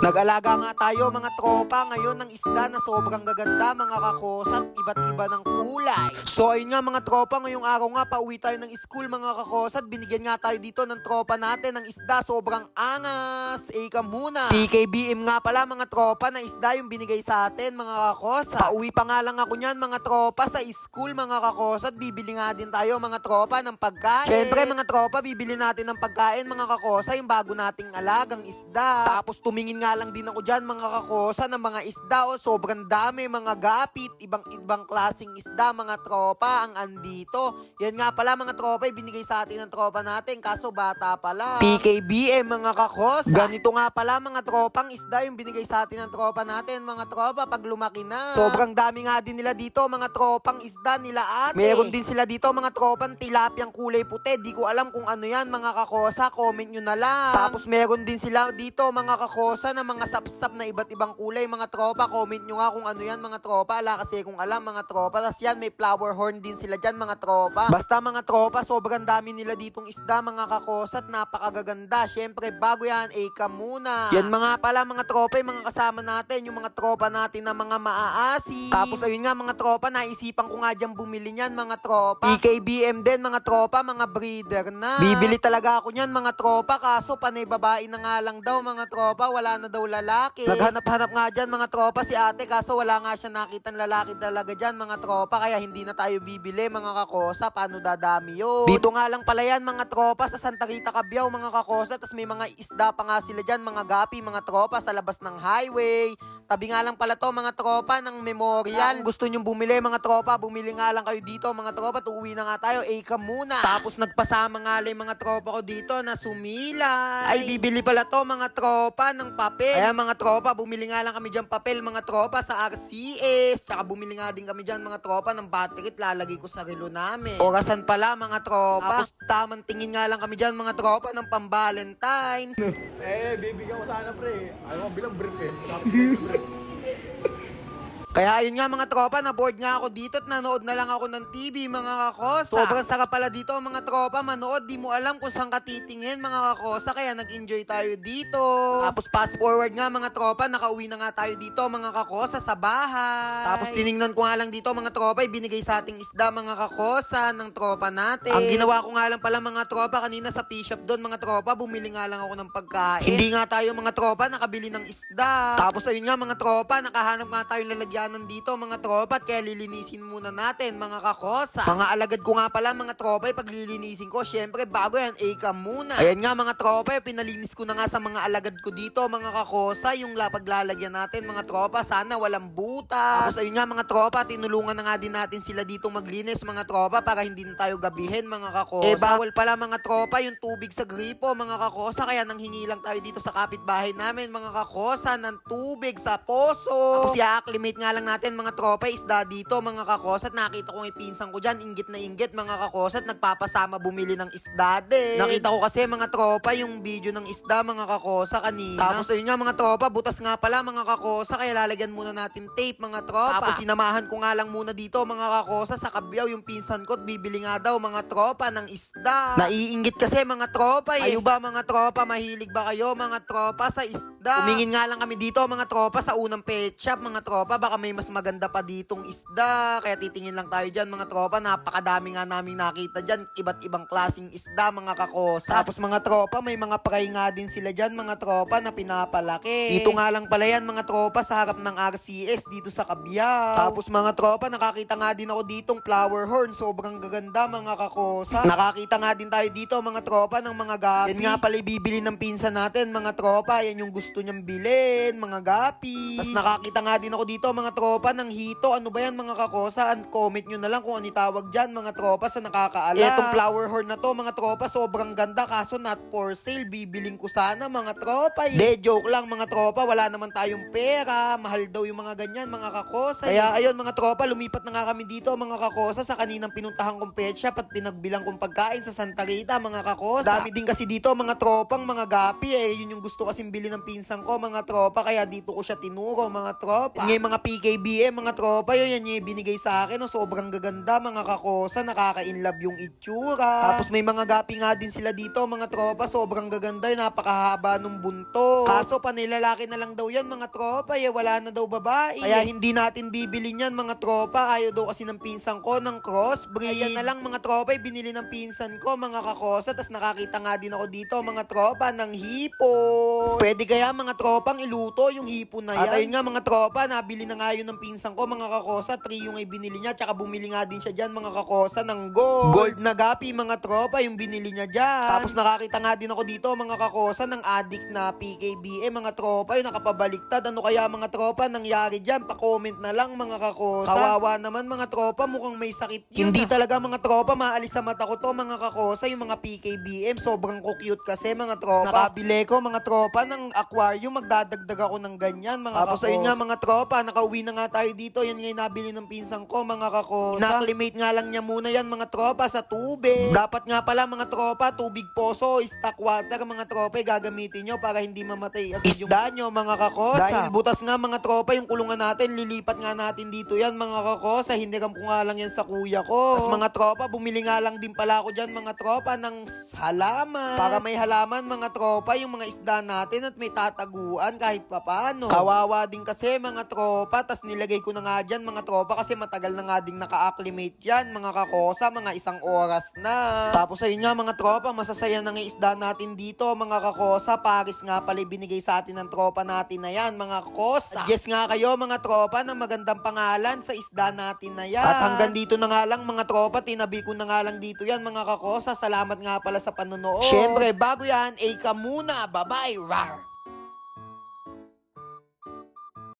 Nag-alaga nga tayo mga tropa ngayon ng isda na sobrang gaganda mga kakosat, iba't iba ng kulay. So ayun nga mga tropa, ngayong araw nga pauwi tayo ng school mga kakosat, binigyan nga tayo dito ng tropa natin ng isda, sobrang angas. Ika muna. PKBM nga pala mga tropa na isda yung binigay sa atin mga kakosat. Pauwi pa nga lang ako niyan mga tropa sa school mga kakosat, bibili nga din tayo mga tropa ng pagkain. Syempre mga tropa, bibili natin ng pagkain mga kakosa, yung bago nating alagang isda. Tapos tumingin nga lang din ako dyan mga kakosa ng mga isda, o sobrang dami, mga gapit, ibang klaseng isda mga tropa ang andito. Yan nga pala mga tropa, binigay sa atin ng tropa natin kaso bata pala. PKBM mga kakosa. Ganito nga pala mga tropang isda yung binigay sa atin ng tropa natin mga tropa pag lumaki na. Sobrang dami nga din nila dito mga tropang isda nila ate. Meron din sila dito mga tropang tilapyang kulay puti, di ko alam kung ano yan mga kakosa, comment nyo na lang. Tapos meron din sila dito mga kakosa na mga sapsap na iba't ibang kulay mga tropa, comment nyo nga kung ano yan mga tropa, ala kasi kung alam mga tropa. Tapos yan may flower horn din sila dyan mga tropa. Basta mga tropa, sobrang dami nila ditong isda mga kakosa at napakagaganda. Syempre bago yan, eka muna. Yan mga pala mga tropa, yung mga kasama natin, yung mga tropa natin na mga maaasi. Tapos ayun nga mga tropa, naisipan ko nga dyan bumili niyan mga tropa. PKBM din mga tropa, mga breeder na. Bibili talaga ako niyan mga tropa, kaso panay babae na nga lang daw mga tropa, wala na daw lalaki. Naghanap-hanap nga dyan mga tropa si ate, kaso wala nga siya nakitang lalaki talaga dyan mga tropa, kaya hindi na tayo bibili mga kakosa. Paano dadami yun? Dito nga lang pala yan mga tropa sa Santa Rita Cabiao mga kakosa, tas may mga isda pa nga sila dyan, mga gapi mga tropa sa labas ng highway. Tabi nga lang pala to mga tropa ng memorial. Kung gusto nyong bumili mga tropa, bumili nga lang kayo dito mga tropa, tuuwi na nga tayo, eka muna. Tapos nagpasama nga lang mga tropa ko dito na sumilay. Ay bibili pala to mga tropa ng papel. Kaya mga tropa, bumili nga lang kami dyan papel mga tropa sa RCS. Tsaka bumili nga din kami dyan mga tropa ng battery, lalagay ko sa relo namin. Orasan pala mga tropa. Tapos tamang tingin nga lang kami dyan mga tropa ng pang-Valentine's. Bibigyan ko sana pre. Ayaw mo bilang brief eh. Kaya ayun nga mga tropa, na-board nga ako dito at nanood na lang ako ng TV mga kakosa. Sobrang sarap pala dito mga tropa manood, di mo alam kung saan ka titingin mga kakosa, kaya nag-enjoy tayo dito. Tapos fast forward nga mga tropa, nakauwi na nga tayo dito mga kakosa sa bahay. Tapos tiningnan ko nga lang dito mga tropa, ibinigay sa ating isda mga kakosa ng tropa natin. Ang ginawa ko nga lang pala mga tropa kanina sa fish shop doon mga tropa, bumili nga lang ako ng pagkain. Hindi nga tayo mga tropa nakabili ng isda. Tapos ayun nga mga tropa, nakahanap nga tayo lalagyan nandito mga tropa, kaya lilinisin muna natin mga kakosa. Mga alagad ko nga pala mga tropa, pag lilinisin ko, syempre bago yan, eka muna. Ayan nga mga tropa, pinalinis ko na nga sa mga alagad ko dito mga kakosa, yung paglalagyan natin mga tropa, sana walang butas. Tapos ayun nga mga tropa, tinulungan na nga din natin sila dito maglinis mga tropa para hindi na tayo gabihin mga kakosa. Bawal pala mga tropa yung tubig sa gripo mga kakosa, kaya nanghingi lang tayo dito sa kapitbahay namin mga kakosa ng tubig sa poso. Tapos i-acclimate nga lang natin mga tropa isda dito mga kakosat. Nakita ko yung pinsan ko dyan, inggit na inggit mga kakosat, nagpapasama bumili ng isda din. Nakita ko kasi mga tropa yung video ng isda mga kakosa kanina. Tapos ayun nga mga tropa, butas nga pala mga kakosa, kaya lalagyan muna natin tape mga tropa. Tapos sinamahan ko nga lang muna dito mga kakosa sa Cabiao yung pinsan ko at bibili nga daw mga tropa ng isda. Naiinggit kasi mga tropa eh. Kayo ba mga tropa, mahilig ba kayo mga tropa sa isda? Tumingin nga lang kami dito mga tropa sa unang pet shop mga tropa, baka may mas maganda pa ditong isda, kaya titingin lang tayo dyan mga tropa. Napakadami nga namin nakita dyan, iba't ibang klaseng isda mga kakosa. Tapos mga tropa, may mga fry nga din sila dyan mga tropa na pinapalaki. Dito nga lang pala yan mga tropa sa harap ng RCS dito sa Cabiao. Tapos mga tropa, nakakita nga din ako ditong flower horn, sobrang gaganda mga kakosa. Nakakita nga din tayo dito mga tropa ng mga gapi. Yan nga pala bibili ng pinsan natin mga tropa, yan yung gusto niyang bilhin mga gapi. Tapos nakakita nga din ako dito mga tropa ng hito. Ano ba yan mga kakosa? Comment nyo na lang kung ano tawag dyan mga tropa sa nakakaalam. Etong flower horn na to mga tropa, sobrang ganda kaso not for sale. Bibiling ko sana mga tropa. Joke lang mga tropa, wala naman tayong pera. Mahal daw yung mga ganyan mga kakosa. Kaya ayun mga tropa, lumipat na nga kami dito mga kakosa sa kaninang pinuntahan kong pet shop at pinagbilang kong pagkain sa Santa Rita mga kakosa. Dami din kasi dito mga tropang mga gapi eh. Yun yung gusto kasing bili ng pinsan ko mga tropa, kaya dito ko siya tinuro mga tropa. Ngayon mga PKBM mga tropa. Yan yung binigay sa akin. No? Sobrang gaganda mga kakosa. Nakaka-inlove yung itsura. Tapos may mga gapi nga din sila dito mga tropa. Sobrang gaganda. Napakahaba nung bunto. Kaso panilalaki na lang daw yan mga tropa. Wala na daw babae. Kaya hindi natin bibili niyan mga tropa. Ayaw daw kasi ng pinsan ko ng crossbreed. Ayan na lang mga tropa. Binili ng pinsan ko mga kakosa. Tapos nakakita nga din ako dito mga tropa ng hipon. Pwede kaya mga tropang iluto yung hipon na yan. At ayun nga mga tropa, nabili na nga yun ng pinsan ko mga kakosa. 3 yung ay binili niya. Tsaka bumili nga din siya dyan mga kakosa ng gold. Gold na gapi mga tropa yung binili niya dyan. Tapos nakakita nga din ako dito mga kakosa ng addict na PKBM mga tropa. Yung nakapabaliktad. Ano kaya mga tropa nangyari dyan? Pa-comment na lang mga kakosa. Kawawa naman mga tropa, mukhang may sakit yun. Hindi talaga mga tropa maalis sa mata ko to mga kakosa. Yung mga PKBM sobrang cute kasi mga tropa. Nakabili ko mga tropa ng aquarium. Magdadagdag ako ng ganyan mga kakosa. Tapos ayun nga mga tropa, nakauwi na nga tayo dito. Yan nga yung nabili ng pinsan ko mga kakosa. Ina-acclimate nga lang niya muna yan mga tropa sa tubig. Dapat nga pala mga tropa, tubig poso, stock water mga tropa, gagamitin nyo para hindi mamatay agad yung isda nyo mga kakosa. Dahil butas nga mga tropa yung kulungan natin, lilipat nga natin dito yan mga kakosa. Hiniram ko nga lang yan sa kuya ko. Tapos mga tropa, bumili nga lang din pala ako dyan mga tropa ng halaman. Para may halaman mga tropa yung mga isda natin at may tataguan kahit papano. Kawawa din kasi mga tropa, tas nilagay ko na nga dyan mga tropa kasi matagal na nga ding naka-acclimate yan mga kakosa, mga 1 oras na. Tapos ayun nga mga tropa, masasaya na nga isda natin dito mga kakosa. Paris nga pala binigay sa atin ng tropa natin na yan mga kakosa. Yes nga kayo mga tropa ng magandang pangalan sa isda natin na yan. At hanggang dito na nga lang mga tropa, tinabi ko na nga lang dito yan mga kakosa. Salamat nga pala sa panonood. Syempre bago yan, ka muna, bye bye, rar.